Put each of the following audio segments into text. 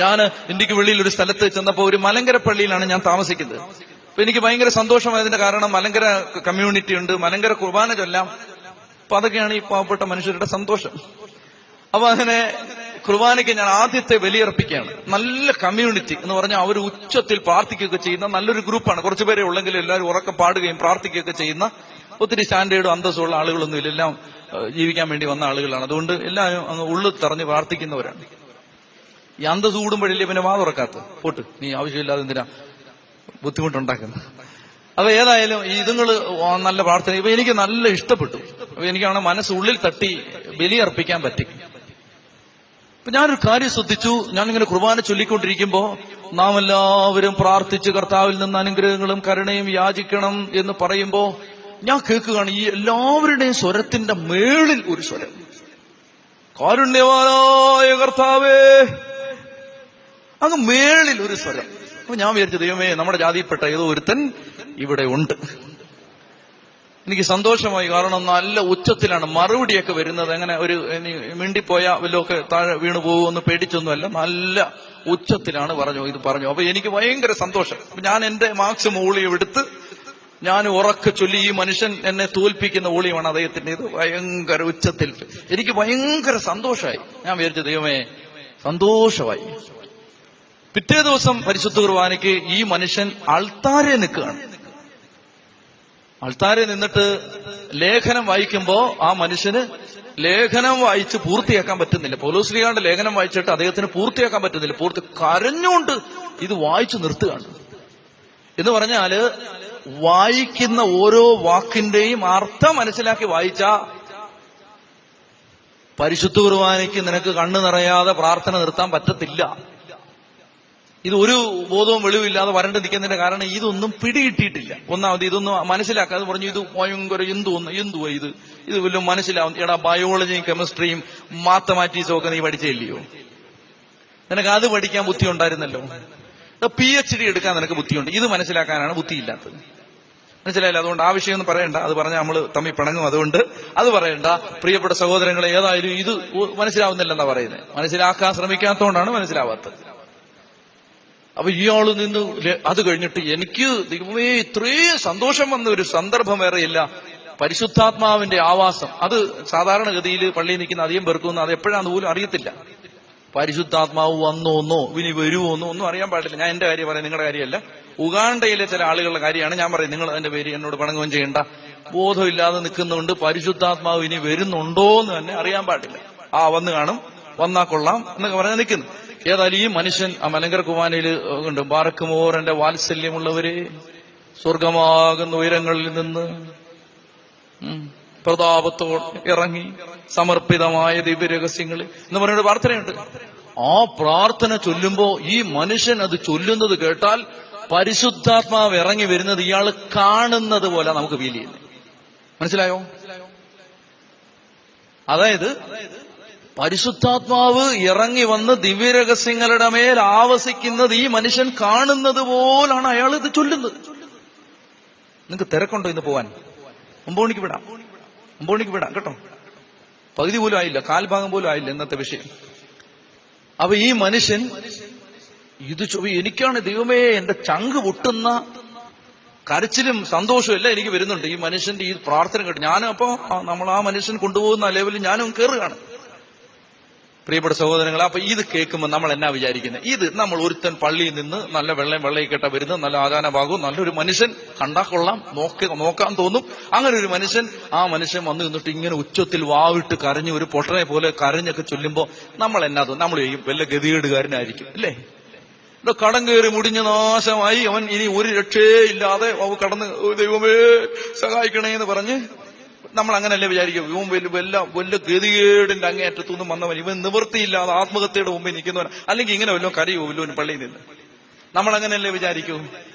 ഞാൻ ഇന്ത്യക്ക് വെളിയിൽ ഒരു സ്ഥലത്ത് ചെന്നപ്പോ ഒരു മലങ്കര പള്ളിയിലാണ് ഞാൻ താമസിക്കുന്നത്. അപ്പൊ എനിക്ക് ഭയങ്കര സന്തോഷമായതിന്റെ കാരണം മലങ്കര കമ്മ്യൂണിറ്റി ഉണ്ട്, മലങ്കര കുർബാന ചൊല്ലാം. അപ്പൊ അതൊക്കെയാണ് ഈ പാവപ്പെട്ട മനുഷ്യരുടെ സന്തോഷം. അപ്പൊ അങ്ങനെ കുർബാനയ്ക്ക് ഞാൻ ആദ്യത്തെ ബലിയർപ്പിക്കുകയാണ്. നല്ല കമ്മ്യൂണിറ്റി എന്ന് പറഞ്ഞാൽ അവർ ഉച്ചത്തിൽ പ്രാർത്ഥിക്കുകയൊക്കെ ചെയ്യുന്ന നല്ലൊരു ഗ്രൂപ്പാണ്. കുറച്ചുപേരെ ഉള്ളെങ്കിൽ എല്ലാവരും ഉറക്കെ പാടുകയും പ്രാർത്ഥിക്കുകയൊക്കെ ചെയ്യുന്ന ഒത്തിരി സ്റ്റാൻഡേർഡും അന്തസ്സുള്ള ആളുകളൊന്നുമില്ല. എല്ലാം ജീവിക്കാൻ വേണ്ടി വന്ന ആളുകളാണ്. അതുകൊണ്ട് എല്ലാവരും അങ്ങ് ഉള്ളു തറഞ്ഞ് പ്രാർത്ഥിക്കുന്നവരാണ്. ഈ അന്തസ് കൂടുമ്പോഴല്ലേ പിന്നെ വാ തുറക്കാത്ത പോട്ട്, നീ ആവശ്യമില്ലാതെ എന്തിനാ ബുദ്ധിമുട്ടുണ്ടാക്കുന്നത്. അപ്പൊ ഏതായാലും ഇതുങ്ങള് നല്ല പ്രാർത്ഥന. ഇപ്പൊ എനിക്ക് നല്ല ഇഷ്ടപ്പെട്ടു. അപ്പൊ എനിക്കാണ് മനസ്സുള്ളിൽ തട്ടി ബലിയർപ്പിക്കാൻ പറ്റി. അപ്പൊ ഞാനൊരു കാര്യം ശ്രദ്ധിച്ചു. ഞാനിങ്ങനെ കുർബാന ചൊല്ലിക്കൊണ്ടിരിക്കുമ്പോ നാം എല്ലാവരും പ്രാർത്ഥിച്ച് കർത്താവിൽ നിന്ന് അനുഗ്രഹങ്ങളും കരുണയും യാചിക്കണം എന്ന് പറയുമ്പോ ഞാൻ കേൾക്കുകയാണ് ഈ എല്ലാവരുടെയും സ്വരത്തിന്റെ മേളിൽ ഒരു സ്വരം, കാരുണ്യവാനായ കർത്താവേ, അങ്ങ് മേളിൽ ഒരു സ്വരം. അപ്പൊ ഞാൻ വിചാരിച്ചു, ദൈവമേ, നമ്മുടെ ജാതിയിൽപ്പെട്ട ഏതോ ഒരുത്തൻ ഇവിടെ ഉണ്ട്. എനിക്ക് സന്തോഷമായി. കാരണം നല്ല ഉച്ചത്തിലാണ് മറുപടിയൊക്കെ വരുന്നത്. അങ്ങനെ ഒരു മിണ്ടിപ്പോയാ വല്ലതൊക്കെ താഴെ വീണു പോകുമെന്ന് പേടിച്ചൊന്നുമല്ല, നല്ല ഉച്ചത്തിലാണ് ഇത് പറഞ്ഞു. അപ്പൊ എനിക്ക് ഭയങ്കര സന്തോഷം. ഞാൻ എന്റെ മാക്സിമം ഊളിയം എടുത്ത് ഞാൻ ഉറക്കെ ചൊല്ലി. ഈ മനുഷ്യൻ എന്നെ തോൽപ്പിക്കുന്ന ഊളിയമാണ് അദ്ദേഹത്തിന്റെ. ഇത് ഭയങ്കര ഉച്ചത്തിൽ എനിക്ക് ഭയങ്കര സന്തോഷമായി. ഞാൻ വിചാരിച്ചു, ദൈവമേ, സന്തോഷമായി. പിറ്റേ ദിവസം പരിശുദ്ധ കുർബാനയ്ക്ക് ഈ മനുഷ്യൻ അൾത്താരെ നിൽക്കുകയാണ്. അൾത്താരെ നിന്നിട്ട് ലേഖനം വായിക്കുമ്പോ ആ മനുഷ്യന് ലേഖനം വായിച്ച് പൂർത്തിയാക്കാൻ പറ്റുന്നില്ല. പൗലോസ്ലീഹായുടെ ലേഖനം വായിച്ചിട്ട് അദ്ദേഹത്തിന് പൂർത്തിയാക്കാൻ പറ്റുന്നില്ല. കരഞ്ഞുകൊണ്ട് ഇത് വായിച്ചു നിർത്തുകയാണ്. എന്ന് പറഞ്ഞാല് വായിക്കുന്ന ഓരോ വാക്കിന്റെയും അർത്ഥം മനസ്സിലാക്കി വായിച്ച പരിശുദ്ധ കുർബാനയ്ക്ക് നിനക്ക് കണ്ണു നിറയാതെ പ്രാർത്ഥന നിർത്താൻ പറ്റത്തില്ല. ഇത് ഒരു ബോധവും വെളിവില്ലാതെ വരണ്ട് നിൽക്കുന്നതിന്റെ കാരണം ഇതൊന്നും പിടികിട്ടിയിട്ടില്ല. ഒന്നാമത് ഇതൊന്നും മനസ്സിലാക്കാതെ പറഞ്ഞു, ഇത് ഭയങ്കര എന്തുവാ ഇത് വല്ലതും മനസ്സിലാവും. എടാ, ബയോളജിയും കെമിസ്ട്രിയും മാത്തമാറ്റിക്സും ഒക്കെ നീ പഠിച്ചില്ലയോ? നിനക്ക് അത് പഠിക്കാൻ ബുദ്ധി ഉണ്ടായിരുന്നല്ലോ. PhD എടുക്കാൻ നിനക്ക് ബുദ്ധിയുണ്ട്. ഇത് മനസ്സിലാക്കാനാണ് ബുദ്ധിയില്ലാത്തത്. മനസ്സിലായില്ല? അതുകൊണ്ട് ആ വിഷയമൊന്നും പറയണ്ട. അത് പറഞ്ഞാൽ നമ്മൾ തമ്മിൽ പിണങ്ങും. അതുകൊണ്ട് അത് പറയണ്ട. പ്രിയപ്പെട്ട സഹോദരങ്ങളെ, ഏതായാലും ഇത് മനസ്സിലാവുന്നില്ലെന്നാ പറയുന്നത്. മനസ്സിലാക്കാൻ ശ്രമിക്കാത്തതുകൊണ്ടാണ് മനസ്സിലാവാത്തത്. അപ്പൊ ഇയാള് നിന്ന് അത് കഴിഞ്ഞിട്ട് എനിക്ക് ദൈവമേ ഇത്രയും സന്തോഷം വന്ന ഒരു സന്ദർഭം വേറെയില്ല. പരിശുദ്ധാത്മാവിന്റെ ആവാസം. അത് സാധാരണഗതിയിൽ പള്ളിയിൽ നിൽക്കുന്ന അധികം പേർക്കൊന്നും അത് എപ്പോഴാന്ന് പോലും അറിയത്തില്ല. പരിശുദ്ധാത്മാവ് വന്നോന്നോ ഇനി വരുമോന്നോ ഒന്നും അറിയാൻ പാടില്ല. ഞാൻ എന്റെ കാര്യം പറയാം, നിങ്ങളുടെ കാര്യമല്ല. ഉഗാണ്ടയിലെ ചില ആളുകളുടെ കാര്യമാണ് ഞാൻ പറയുന്നത്. നിങ്ങൾ അതിന്റെ പേര് എന്നോട് പണങ്ങുകയും ചെയ്യണ്ട. ബോധമില്ലാതെ നിൽക്കുന്നുണ്ട്. പരിശുദ്ധാത്മാവ് ഇനി വരുന്നുണ്ടോ എന്ന് തന്നെ അറിയാൻ പാടില്ല. വന്നു കാണും, വന്നാ കൊള്ളാം എന്നൊക്കെ പറഞ്ഞാൽ നിൽക്കുന്നു. ഏതായാലും ഈ മനുഷ്യൻ ആ മലങ്കര കുർബാനയിൽ ഉണ്ട്. ബാറക്കുമോർ, എന്റെ വാത്സല്യമുള്ളവരെ, സ്വർഗമാകുന്ന ഉയരങ്ങളിൽ നിന്ന് പ്രതാപത്തോടെ ഇറങ്ങി സമർപ്പിതമായ ദിവ്യരഹസ്യങ്ങളിൽ എന്ന് പറയുന്ന പ്രാർത്ഥനയുണ്ട്. ആ പ്രാർത്ഥന ചൊല്ലുമ്പോ ഈ മനുഷ്യൻ അത് ചൊല്ലുന്നത് കേട്ടാൽ പരിശുദ്ധാത്മാവ് ഇറങ്ങി വരുന്നത് ഇയാൾ കാണുന്നത് പോലെ നമുക്ക് ഫീൽ ചെയ്യുന്നത്. മനസ്സിലായോ? അതായത് പരിശുദ്ധാത്മാവ് ഇറങ്ങി വന്ന് ദിവ്യരഹസ്യങ്ങളുടെ മേൽ ആവസിക്കുന്നത് ഈ മനുഷ്യൻ കാണുന്നത് പോലാണ് അയാൾ ഇത് ചൊല്ലുന്നത്. നിങ്ങൾക്ക് തിരക്കുണ്ടോ ഇന്ന് പോവാൻ? 9 മണിക്ക് വിടാം കേട്ടോ. പകുതി പോലും ആയില്ല, കാൽഭാഗം പോലും ആയില്ല ഇന്നത്തെ വിഷയം. അപ്പൊ ഈ മനുഷ്യൻ ഇത് എനിക്കാണ് ദൈവമേ എന്റെ ചങ്ക് പൊട്ടുന്ന കരച്ചിലും സന്തോഷവും എല്ലാം എനിക്ക് വരുന്നുണ്ട് ഈ മനുഷ്യന്റെ ഈ പ്രാർത്ഥന കേട്ട്. ഞാനും അപ്പോ നമ്മൾ ആ മനുഷ്യൻ കൊണ്ടുപോകുന്ന ലെവലിൽ ഞാനും കയറുകയാണ്. പ്രിയപ്പെട്ട സഹോദരങ്ങളെ, അപ്പൊ ഇത് കേൾക്കുമ്പോൾ നമ്മൾ എന്നാ വിചാരിക്കുന്നത്? ഇത് നമ്മൾ ഒരുത്തൻ പള്ളിയിൽ നിന്ന് നല്ല വെള്ളയിക്കെട്ട വരുന്ന നല്ല ആചാരഭാഗവും നല്ലൊരു മനുഷ്യൻ കണ്ടാ കൊള്ളാം, നോക്കാൻ തോന്നും. അങ്ങനെ ഒരു മനുഷ്യൻ, ആ മനുഷ്യൻ വന്നു നിന്നിട്ട് ഇങ്ങനെ ഉച്ചത്തിൽ വാവിട്ട് കരഞ്ഞ് ഒരു പൊട്ടനെ പോലെ കരഞ്ഞൊക്കെ ചൊല്ലുമ്പോ നമ്മൾ എന്നാ തോന്നും? നമ്മൾ ചെയ്യും വല്ല ഗതികേടുകാരനായിരിക്കും അല്ലേ? കടം കയറി മുടിഞ്ഞ നാശമായി അവൻ ഇനി ഒരു രക്ഷയില്ലാതെ കടന്ന് ദൈവമേ സഹായിക്കണേ എന്ന് പറഞ്ഞ് നമ്മൾ അങ്ങനെയല്ലേ വിചാരിക്കും. ഇവൻ വല്ല ഗതികേടിന്റെ അങ്ങേയറ്റത്തുനിന്നും വന്നവൻ, ഇവൻ നിവൃത്തിയില്ലാതെ ആത്മഹത്യയുടെ മുമ്പിൽ നിൽക്കുന്നവൻ, അല്ലെങ്കിൽ ഇങ്ങനെ വല്ലോ കരയോ വല്ലോന് പള്ളിയിൽ നിന്ന്. നമ്മൾ അങ്ങനെയല്ലേ വിചാരിക്കൂ.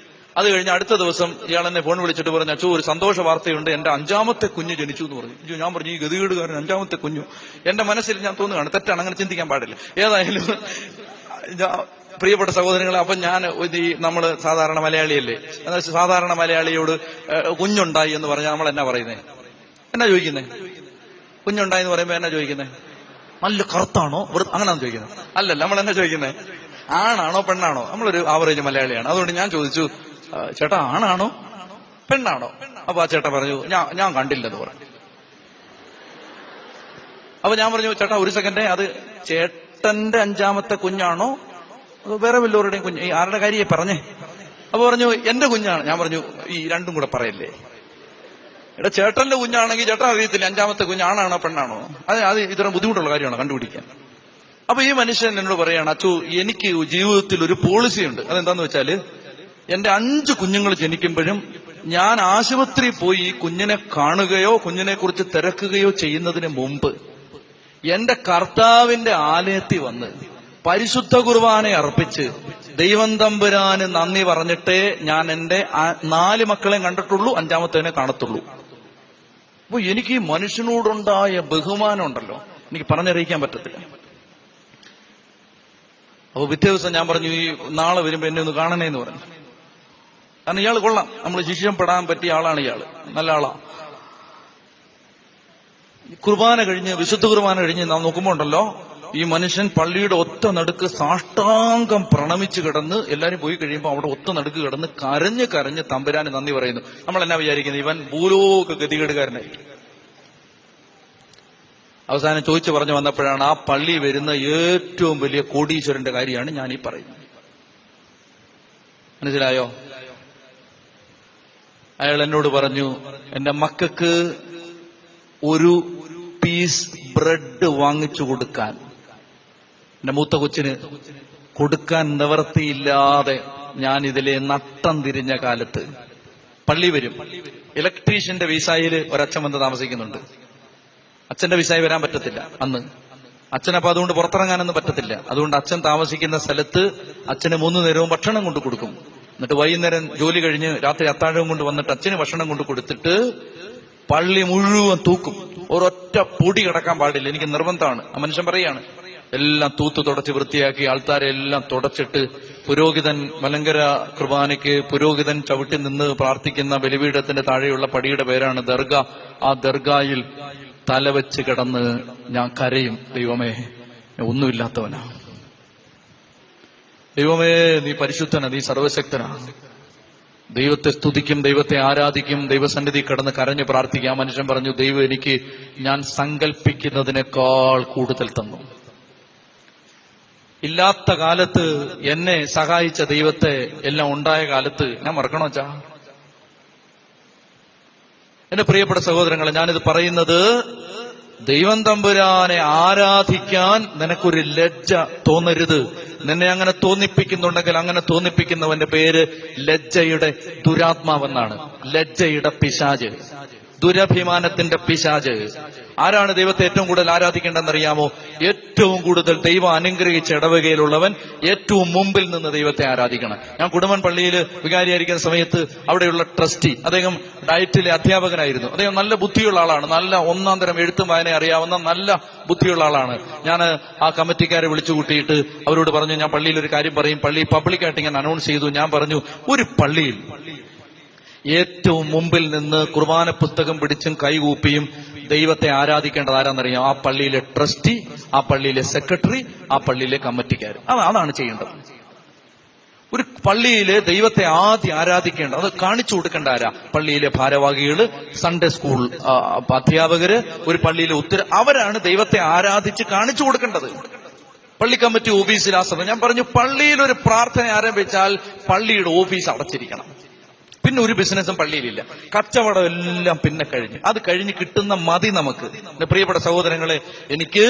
അത് കഴിഞ്ഞ് അടുത്ത ദിവസം ഇയാൾ എന്നെ ഫോൺ വിളിച്ചിട്ട് പറഞ്ഞു, അച്ഛോ ഒരു സന്തോഷ വാർത്തയുണ്ട്, എന്റെ 5ാമത്തെ കുഞ്ഞ് ജനിച്ചു എന്ന് പറഞ്ഞു. ഞാൻ പറഞ്ഞു, ഈ ഗതികേടുകാരൻ 5ാമത്തെ കുഞ്ഞു? എന്റെ മനസ്സിൽ ഞാൻ തോന്നുകയാണ്, തെറ്റാണ്, അങ്ങനെ ചിന്തിക്കാൻ പാടില്ല. ഏതായാലും പ്രിയപ്പെട്ട സഹോദരങ്ങളെ, അപ്പൊ ഞാൻ നമ്മള് സാധാരണ മലയാളിയല്ലേ, സാധാരണ മലയാളിയോട് കുഞ്ഞുണ്ടായി എന്ന് പറഞ്ഞാൽ നമ്മൾ എന്നാ പറയുന്നത്? എന്നാ ചോദിക്കുന്നേ? കുഞ്ഞുണ്ടായി എന്ന് പറയുമ്പോ എന്നാ ചോദിക്കുന്നേ? നല്ല കറുത്താണോ അങ്ങനെയാന്ന് ചോദിക്കുന്നത്? അല്ലല്ല, നമ്മൾ എന്നാ ചോദിക്കുന്നേ? ആണാണോ പെണ്ണാണോ? നമ്മളൊരു ആവറേജ് മലയാളിയാണ്. അതുകൊണ്ട് ഞാൻ ചോദിച്ചു, ചേട്ടാ ആണാണോ പെണ്ണാണോ? അപ്പൊ ആ ചേട്ടൻ പറഞ്ഞു, ഞാൻ കണ്ടില്ലെന്ന് പറഞ്ഞു. അപ്പൊ ഞാൻ പറഞ്ഞു, ചേട്ടാ ഒരു സെക്കൻഡ്, അത് ചേട്ടന്റെ 5ാമത്തെ കുഞ്ഞാണോ വേറെ വല്ലവരുടെയും കുഞ്ഞ്? ആരുടെ കാര്യമായി പറഞ്ഞേ? അപ്പൊ പറഞ്ഞു എന്റെ കുഞ്ഞാണ്. ഞാൻ പറഞ്ഞു ഈ രണ്ടും കൂടെ പറയല്ലേ? എടാ ചേട്ടന്റെ കുഞ്ഞാണെങ്കിൽ ചേട്ടൻ അറിയത്തില്ല 5ാമത്തെ കുഞ്ഞ് ആണാണോ പെണ്ണാണോ? അത് ഇത്ര ബുദ്ധിമുട്ടുള്ള കാര്യമാണ് കണ്ടുപിടിക്കാൻ. അപ്പൊ ഈ മനുഷ്യൻ എന്നോട് പറയാണ്, അച്ചു എനിക്ക് ജീവിതത്തിൽ ഒരു പോളിസി ഉണ്ട്. അതെന്താന്ന് വെച്ചാല്, എന്റെ 5 കുഞ്ഞുങ്ങൾ ജനിക്കുമ്പോഴും ഞാൻ ആശുപത്രിയിൽ പോയി ഈ കുഞ്ഞിനെ കാണുകയോ കുഞ്ഞിനെ കുറിച്ച് തിരക്കുകയോ ചെയ്യുന്നതിന് മുമ്പ് എന്റെ കർത്താവിന്റെ ആലയത്തിൽ വന്ന് പരിശുദ്ധ കുർബാന അർപ്പിച്ച് ദൈവം തമ്പുരാന് നന്ദി പറഞ്ഞിട്ടേ ഞാൻ എന്റെ 4 മക്കളെ കണ്ടിട്ടുള്ളൂ, 5ാമത്തേനെ കാണത്തുള്ളൂ. അപ്പൊ എനിക്ക് ഈ മനുഷ്യനോടുണ്ടായ ബഹുമാനം ഉണ്ടല്ലോ, എനിക്ക് പറഞ്ഞറിയിക്കാൻ പറ്റത്തില്ല. അപ്പൊ പിറ്റേ ദിവസം ഞാൻ പറഞ്ഞു, ഈ നാളെ വരുമ്പോ എന്നെ ഒന്ന് കാണണേന്ന് പറഞ്ഞു. കാരണം ഇയാൾ കൊള്ളാം, നമ്മൾ ശിഷ്യപ്പെടാൻ പറ്റിയ ആളാണ് ഇയാള്, നല്ല ആളാ. കുർബാന കഴിഞ്ഞ്, വിശുദ്ധ കുർബാന കഴിഞ്ഞ് നാം നോക്കുമ്പോ ഉണ്ടല്ലോ, ഈ മനുഷ്യൻ പള്ളിയുടെ ഒത്ത നടുക്ക് സാഷ്ടാംഗം പ്രണമിച്ച് കിടന്ന്, എല്ലാരും പോയി കഴിയുമ്പോൾ അവിടെ ഒത്ത നടുക്ക് കിടന്ന് കരഞ്ഞ് കരഞ്ഞ് തമ്പുരാന് നന്ദി പറയുന്നു. നമ്മൾ എന്നാ വിചാരിക്കുന്നത്, ഇവൻ ഭൂലോക ഗതികേടുകാരനായിരിക്കും. അവസാനം ചോദിച്ചു പറഞ്ഞു വന്നപ്പോഴാണ്, ആ പള്ളി വരുന്ന ഏറ്റവും വലിയ കോടീശ്വരന്റെ കാര്യമാണ് ഞാൻ ഈ പറയുന്നത്. മനസ്സിലായോ? അയാൾ എന്നോട് പറഞ്ഞു, എന്റെ മക്കൾക്ക് ഒരു പീസ് ബ്രെഡ് വാങ്ങിച്ചു കൊടുക്കാൻ, എന്റെ മൂത്ത കൊച്ചിന് കൊടുക്കാൻ നിവർത്തിയില്ലാതെ ഞാൻ ഇതിലെ നട്ടം തിരിഞ്ഞ കാലത്ത് പള്ളി വരും. ഇലക്ട്രീഷ്യന്റെ വിസായിൽ ഒരച്ഛൻ വന്ന് താമസിക്കുന്നുണ്ട്. അച്ഛന്റെ വിസായി വരാൻ പറ്റത്തില്ല അന്ന്. അച്ഛനപ്പൊ അതുകൊണ്ട് പുറത്തിറങ്ങാനൊന്നും പറ്റത്തില്ല. അതുകൊണ്ട് അച്ഛൻ താമസിക്കുന്ന സ്ഥലത്ത് അച്ഛന് 3 നേരവും ഭക്ഷണം കൊണ്ട് കൊടുക്കും. എന്നിട്ട് വൈകുന്നേരം ജോലി കഴിഞ്ഞ് രാത്രി അത്താഴവും കൊണ്ട് വന്നിട്ട് അച്ഛന് ഭക്ഷണം കൊണ്ട് കൊടുത്തിട്ട് പള്ളി മുഴുവൻ തൂക്കും. ഒരൊറ്റ പൊടി കിടക്കാൻ പാടില്ല, എനിക്ക് നിർബന്ധമാണ്. ആ മനുഷ്യൻ പറയാണ്, എല്ലാം തൂത്ത് തുടച്ച് വൃത്തിയാക്കി ആൾക്കാരെ എല്ലാം തുടച്ചിട്ട് പുരോഹിതൻ മലങ്കര കുർബാനയ്ക്ക് പുരോഹിതൻ ചവിട്ടി നിന്ന് പ്രാർത്ഥിക്കുന്ന ബലിപീഠത്തിന്റെ താഴെയുള്ള പടിയുടെ പേരാണ് ദർഗ. ആ ദർഗായിൽ തലവെച്ച് കിടന്ന് ഞാൻ കരയും, ദൈവമേ ഒന്നുമില്ലാത്തവനാ, ദൈവമേ നീ പരിശുദ്ധനാ, നീ സർവശക്തനാ. ദൈവത്തെ സ്തുതിക്കും, ദൈവത്തെ ആരാധിക്കും, ദൈവസന്നിധി കിടന്ന് കരഞ്ഞ് പ്രാർത്ഥിക്കാം. മനുഷ്യൻ പറഞ്ഞു, ദൈവം എനിക്ക് ഞാൻ സങ്കല്പിക്കുന്നതിനേക്കാൾ കൂടുതൽ തന്നു. ഇല്ലാത്ത കാലത്ത് എന്നെ സഹായിച്ച ദൈവത്തെ എല്ലാം ഉണ്ടായ കാലത്ത് ഞാൻ മറക്കണോ ചാ? എന്റെ പ്രിയപ്പെട്ട സഹോദരങ്ങളെ, ഞാനിത് പറയുന്നത് ദൈവം തമ്പുരാനെ ആരാധിക്കാൻ നിനക്കൊരു ലജ്ജ തോന്നരുത്. നിന്നെ അങ്ങനെ തോന്നിപ്പിക്കുന്നുണ്ടെങ്കിൽ അങ്ങനെ തോന്നിപ്പിക്കുന്നവന്റെ പേര് ലജ്ജയുടെ ദുരാത്മാവെന്നാണ്. ലജ്ജയുടെ പിശാച്, ദുരഭിമാനത്തിന്റെ പിശാച്. ആരാണ് ദൈവത്തെ ഏറ്റവും കൂടുതൽ ആരാധിക്കേണ്ടതെന്നറിയാമോ? ഏറ്റവും കൂടുതൽ ദൈവം അനുഗ്രഹിച്ച ഇടവകയിലുള്ളവൻ ഏറ്റവും മുമ്പിൽ നിന്ന് ദൈവത്തെ ആരാധിക്കണം. ഞാൻ കുടുംബൻ പള്ളിയിൽ വികാരിയായിരിക്കുന്ന സമയത്ത് അവിടെയുള്ള ട്രസ്റ്റി, അദ്ദേഹം ഡയറ്റിലെ അധ്യാപകനായിരുന്നു. അദ്ദേഹം നല്ല ബുദ്ധിയുള്ള ആളാണ്, നല്ല 1-ാം തരം എഴുത്തും വായന അറിയാവുന്ന നല്ല ബുദ്ധിയുള്ള ആളാണ്. ഞാൻ ആ കമ്മിറ്റിക്കാരെ വിളിച്ചു കൂട്ടിയിട്ട് അവരോട് പറഞ്ഞു, ഞാൻ പള്ളിയിൽ ഒരു കാര്യം പറയും. പള്ളി പബ്ലിക്കായിട്ട് ഞാൻ അനൗൺസ് ചെയ്തു. ഞാൻ പറഞ്ഞു, ഒരു പള്ളിയിൽ ഏറ്റവും മുമ്പിൽ നിന്ന് കുർബാന പുസ്തകം പിടിച്ചും കൈകൂപ്പിയും ദൈവത്തെ ആരാധിക്കേണ്ടത് ആരാന്നറിയാം? ആ പള്ളിയിലെ ട്രസ്റ്റി, ആ പള്ളിയിലെ സെക്രട്ടറി, ആ പള്ളിയിലെ കമ്മിറ്റിക്കാർ. അതാണ് ചെയ്യേണ്ടത്. ഒരു പള്ളിയിലെ ദൈവത്തെ ആദ്യം ആരാധിക്കേണ്ടത്, അത് കാണിച്ചു കൊടുക്കേണ്ട ആരാ? പള്ളിയിലെ ഭാരവാഹികള്, സൺഡേ സ്കൂൾ അധ്യാപകര്, ഒരു പള്ളിയിലെ അവരാണ് ദൈവത്തെ ആരാധിച്ച് കാണിച്ചു കൊടുക്കേണ്ടത്. പള്ളി കമ്മിറ്റി ഓഫീസിൽ ആ സമയം ഞാൻ പറഞ്ഞു, പള്ളിയിൽ ഒരു പ്രാർത്ഥന ആരംഭിച്ചാൽ പള്ളിയുടെ ഓഫീസ് അടച്ചിരിക്കണം. പിന്നെ ഒരു ബിസിനസ്സും പള്ളിയിലില്ല. കച്ചവടം എല്ലാം പിന്നെ കഴിഞ്ഞ്, അത് കഴിഞ്ഞ് കിട്ടുന്ന മതി നമുക്ക്. എന്റെ പ്രിയപ്പെട്ട സഹോദരങ്ങളെ, എനിക്ക്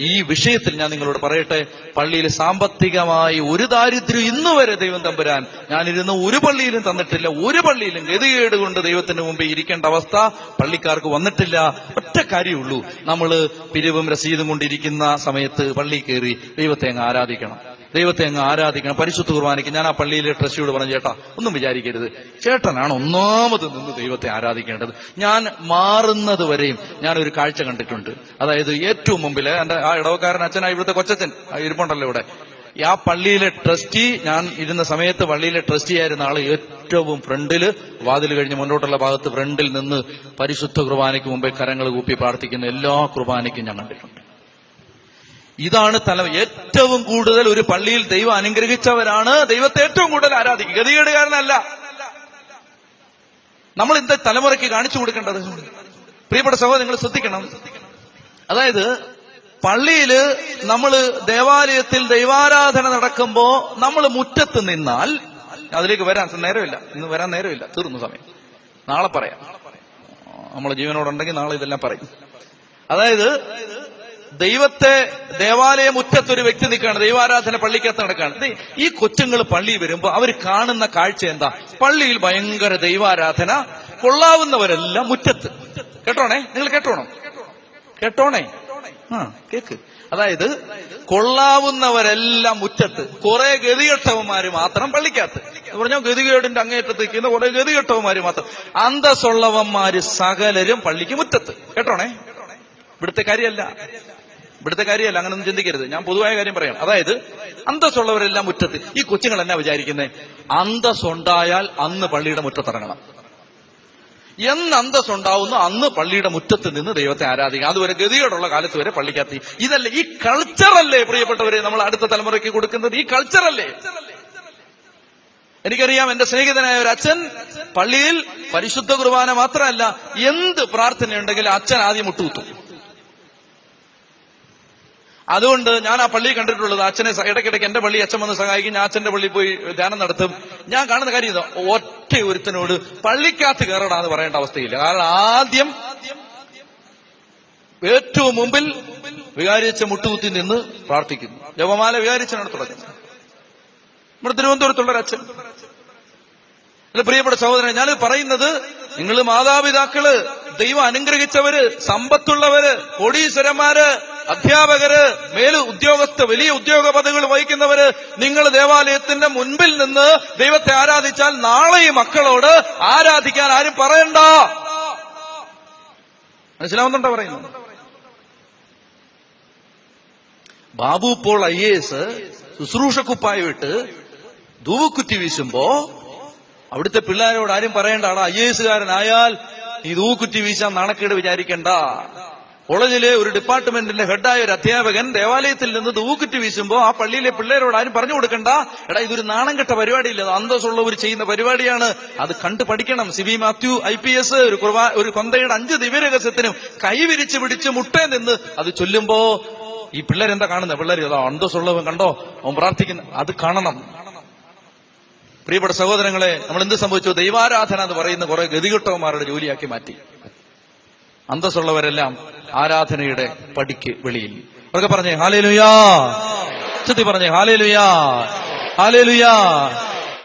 ഈ വിഷയത്തിൽ ഞാൻ നിങ്ങളോട് പറയട്ടെ, പള്ളിയിൽ സാമ്പത്തികമായി ഒരു ദാരിദ്ര്യം ഇന്നുവരെ ദൈവം തമ്പുരാൻ ഞാനിരുന്ന് ഒരു പള്ളിയിലും തന്നിട്ടില്ല. ഒരു പള്ളിയിലും ഗതികേട് കൊണ്ട് ദൈവത്തിന് മുമ്പ് ഇരിക്കേണ്ട അവസ്ഥ പള്ളിക്കാർക്ക് വന്നിട്ടില്ല. ഒറ്റ കാര്യമുള്ളൂ, നമ്മള് പിരിവും രസീതും കൊണ്ടിരിക്കുന്ന സമയത്ത് പള്ളി കയറി ദൈവത്തെ അങ്ങ് ആരാധിക്കണം. ദൈവത്തെ അങ്ങ് ആരാധിക്കണം. പരിശുദ്ധ കുർബാനയ്ക്ക് ഞാൻ ആ പള്ളിയിലെ ട്രസ്റ്റിയോട് പറഞ്ഞു, ചേട്ടാ ഒന്നും വിചാരിക്കരുത്, ചേട്ടനാണ് ഒന്നാമത് നിന്ന് ദൈവത്തെ ആരാധിക്കേണ്ടത്. ഞാൻ മാറുന്നത് വരെയും ഞാനൊരു കാഴ്ച കണ്ടിട്ടുണ്ട്. അതായത് ഏറ്റവും മുമ്പിൽ എന്റെ ആ ഇടവക്കാരൻ അച്ഛനായി ഇവിടുത്തെ കൊച്ചച്ഛൻ ഇരിപ്പുണ്ടല്ലോ ഇവിടെ, ആ പള്ളിയിലെ ട്രസ്റ്റി, ഞാൻ ഇരുന്ന സമയത്ത് പള്ളിയിലെ ട്രസ്റ്റി ആയിരുന്ന ആള് ഏറ്റവും ഫ്രണ്ടില്, വാതിൽ കഴിഞ്ഞ് മുന്നോട്ടുള്ള ഭാഗത്ത് ഫ്രണ്ടിൽ നിന്ന് പരിശുദ്ധ കുർബാനയ്ക്ക് മുമ്പേ കരങ്ങൾ കൂപ്പി പ്രാർത്ഥിക്കുന്ന എല്ലാ കുർബാനയ്ക്കും ഞാൻ കണ്ടിട്ടുണ്ട്. ഇതാണ് ഏറ്റവും കൂടുതൽ ഒരു പള്ളിയിൽ ദൈവം അനുഗ്രഹിച്ചവരാണ് ദൈവത്തെ ഏറ്റവും കൂടുതൽ ആരാധിക്കുക. ഗതികേടുകാരനല്ല. നമ്മൾ ഇന്നത്തെ തലമുറയ്ക്ക് കാണിച്ചു കൊടുക്കേണ്ടത്. പ്രിയപ്പെട്ട സഹോദരൻ, നിങ്ങൾ ശ്രദ്ധിക്കണം. അതായത് പള്ളിയില് നമ്മള് ദേവാലയത്തിൽ ദൈവാരാധന നടക്കുമ്പോ നമ്മൾ മുറ്റത്ത് നിന്നാൽ, അതിലേക്ക് വരാൻ നേരമില്ല, ഇന്ന് വരാൻ നേരമില്ല, തീർന്നു സമയം, നാളെ പറയാം. നമ്മൾ ജീവനോടുണ്ടെങ്കിൽ നാളെ ഇതെല്ലാം പറയും. അതായത് ദൈവത്തെ ദേവാലയ മുറ്റത്തൊരു വ്യക്തി നിൽക്കുകയാണ്, ദൈവാരാധന പള്ളിക്കകത്ത് നടക്കുകയാണ്. ഈ കൊച്ചുങ്ങൾ പള്ളിയിൽ വരുമ്പോ അവർ കാണുന്ന കാഴ്ച എന്താ? പള്ളിയിൽ ഭയങ്കര ദൈവാരാധന, കൊള്ളാവുന്നവരെല്ലാം മുറ്റത്ത്. കേട്ടോണേ, നിങ്ങൾ കേട്ടോണേ, കേക്ക്. അതായത് കൊള്ളാവുന്നവരെല്ലാം മുറ്റത്ത്, കുറെ ഗതികെട്ടവന്മാര് മാത്രം പള്ളിക്കകത്ത്. പറഞ്ഞാൽ ഗതികേടിന്റെ അങ്ങേറ്റത്ത് നിൽക്കുന്ന കുറെ ഗതികെട്ടവന്മാര് മാത്രം. അന്തസ്സുള്ളവന്മാര് സകലരും പള്ളിക്ക് മുറ്റത്ത്. കേട്ടോണേ, ഇവിടുത്തെ കാര്യമല്ല, അങ്ങനൊന്നും ചിന്തിക്കരുത്. ഞാൻ പൊതുവായ കാര്യം പറയാം. അതായത് അന്തസ്സുള്ളവരെല്ലാം മുറ്റത്ത്. ഈ കൊച്ചുങ്ങൾ എന്നാ വിചാരിക്കുന്നത്? അന്തസ്സുണ്ടായാൽ അന്ന് പള്ളിയുടെ മുറ്റത്തിറങ്ങണം. എന്ന് അന്തസ്സുണ്ടാവുന്നു അന്ന് പള്ളിയുടെ മുറ്റത്ത് നിന്ന് ദൈവത്തെ ആരാധിക്കുക. അതുവരെ ഗതികേടുള്ള കാലത്ത് വരെ പള്ളിക്കകത്ത്. ഇതല്ലേ, ഈ കൾച്ചറല്ലേ പ്രിയപ്പെട്ടവരെ നമ്മൾ അടുത്ത തലമുറയ്ക്ക് കൊടുക്കുന്നത്? ഈ കൾച്ചറല്ലേ? എനിക്കറിയാം, എന്റെ സ്നേഹിതനായ ഒരു അച്ഛൻ പള്ളിയിൽ പരിശുദ്ധ കുർബാന മാത്രമല്ല, എന്ത് പ്രാർത്ഥനയുണ്ടെങ്കിലും അച്ഛൻ ആദ്യം മുട്ടുകുത്തും. അതുകൊണ്ട് ഞാൻ ആ പള്ളി കണ്ടിട്ടുള്ളത്, അച്ഛനെ ഇടയ്ക്കിടയ്ക്ക് എന്റെ പള്ളി അച്ഛൻ വന്ന് സഹായിക്കും, ഞാൻ അച്ഛന്റെ പള്ളിയിൽ പോയി ധ്യാനം നടത്തും. ഞാൻ കാണുന്ന കാര്യം ഇതാ, ഒറ്റ ഒരുത്തനോട് പള്ളിക്കകത്ത് കയറടാന്ന് പറയേണ്ട അവസ്ഥയില്ല. കാരണം ആദ്യം ഏറ്റവും മുമ്പിൽ വികാരിച്ച മുട്ടുകുത്തി നിന്ന് പ്രാർത്ഥിക്കുന്നു. ജപമാല വികാരിച്ചനാണ് തുടങ്ങുന്നത്. നമ്മുടെ തിരുവനന്തപുരത്തുള്ളൊരു അച്ഛൻ. അല്ല പ്രിയപ്പെട്ട സഹോദരൻ, ഞാൻ പറയുന്നത്, നിങ്ങൾ മാതാപിതാക്കള്, ദൈവം അനുഗ്രഹിച്ചവര്, സമ്പത്തുള്ളവര്, കോടീശ്വരന്മാര്, അധ്യാപകര്, വലിയ ഉദ്യോഗ പദവികൾ വഹിക്കുന്നവര്, നിങ്ങൾ ദേവാലയത്തിന്റെ മുൻപിൽ നിന്ന് ദൈവത്തെ ആരാധിച്ചാൽ നാളെ ഈ മക്കളോട് ആരാധിക്കാൻ ആരും പറയണ്ട. മനസ്സിലാവുന്നുണ്ടോ പറയുന്നത്? ബാബു പോൾ IAS ശുശ്രൂഷക്കുപ്പായി വിട്ട് ധൂവുക്കുറ്റി വീശുമ്പോ അവിടുത്തെ പിള്ളേരോട് ആരും പറയണ്ട, IAS-കാരനായാൽ ഈ ധൂവുക്കുറ്റി വീശാൻ നാണക്കേട് വിചാരിക്കണ്ട. കോളേജിലെ ഒരു ഡിപ്പാർട്ട്മെന്റിന്റെ ഹെഡായ ഒരു അധ്യാപകൻ ദേവാലയത്തിൽ നിന്ന് ധൂവുക്കുറ്റി വീശുമ്പോ ആ പള്ളിയിലെ പിള്ളേരോട് ആരും പറഞ്ഞു കൊടുക്കണ്ട, എടാ ഇതൊരു നാണം കെട്ട പരിപാടിയില്ല, അന്തസ്സുള്ളവർ ചെയ്യുന്ന പരിപാടിയാണ്, അത് കണ്ടു പഠിക്കണം. സിബി മാത്യു IPS ഒരു കൊന്തയുടെ 5 ദിവ്യരഹസ്യത്തിനും കൈവിരിച്ച് പിടിച്ച് മുട്ടേ നിന്ന് അത് ചൊല്ലുമ്പോ ഈ പിള്ളേരെന്താ കാണുന്നത്? പിള്ളേർ അന്തസ്സുള്ളവൻ കണ്ടോ, അവൻ പ്രാർത്ഥിക്കുന്ന, അത് കാണണം. പ്രിയപ്പെട്ട സഹോദരങ്ങളെ, നമ്മൾ എന്ത് സംഭവിച്ചു? ദൈവാരാധന എന്ന് പറയുന്ന കുറെ ഗതികെട്ടവന്മാരുടെ ജോലിയാക്കി മാറ്റി. അന്തസ്സുള്ളവരെല്ലാം ആരാധനയുടെ പടിക്ക് വെളിയിൽ. അവർക്ക് പറഞ്ഞേ ഹല്ലേലൂയാ, പറഞ്ഞേ ഹല്ലേലൂയാ, ഹല്ലേലൂയാ.